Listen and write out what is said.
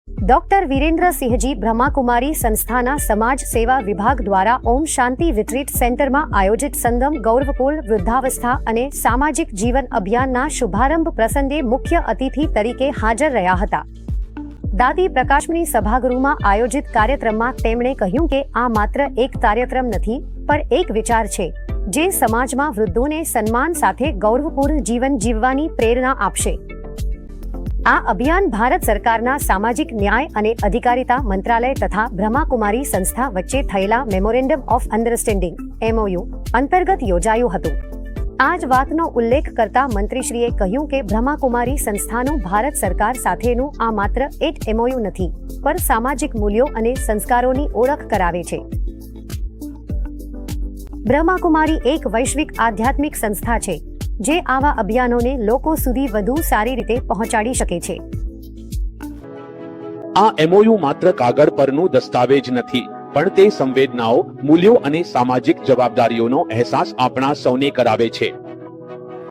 Doctor વીરેન્દ્રસિંહજી Brahmakumari સંસ્થાના સમાજ સેવા વિભાગ દ્વારા ઓમ શાંતિ રિટ્રીટ સેન્ટરમાં આયોજિત સંગમ ગૌરવકુલ વૃદ્ધાવસ્થા અને સામાજિક જીવન અભિયાનના શુભારંભ પ્રસંગે મુખ્ય અતિથિ તરીકે હાજર રહ્યા હતા. દાદી પ્રકાશમણી સભાગૃહમાં આયોજિત કાર્યક્રમમાં તેમણે કહ્યું કે આ માત્ર એક કાર્યક્રમ નથી, પણ એક વિચાર છે જે સમાજમાં વૃદ્ધોને સન્માન સાથે ગૌરવપૂર્ણ જીવન જીવવાની પ્રેરણા આપશે. આ અભિયાન ભારત સરકારના સામાજિક ન્યાય અને અધિકારિતા મંત્રાલય તથા બ્રહ્માકુમારી સંસ્થા વચ્ચે થયેલા મેમોરેન્ડમ ઓફ અન્ડરસ્ટેન્ડિંગ MOU અંતર્ગત યોજાયું હતું. આ જ વાતનો ઉલ્લેખ કરતા મંત્રીશ્રીએ કહ્યું કે બ્રહ્માકુમારી સંસ્થાનું ભારત સરકાર સાથેનું આ માત્ર એક MOU નથી, પણ સામાજિક મૂલ્યો અને સંસ્કારોની ઓળખ કરાવે છે. બ્રહ્માકુમારી એક વૈશ્વિક આધ્યાત્મિક સંસ્થા છે જે આવા અભિયાનોને લોકો સુધી વધુ સારી રીતે પહોંચાડી શકે છે. આ MOU માત્ર કાગળ પરનું દસ્તાવેજ નથી, પણ તે સંવેદનાઓ, મૂલ્યો અને સામાજિક જવાબદારીઓનો અહેસાસ આપણા સૌને કરાવે છે.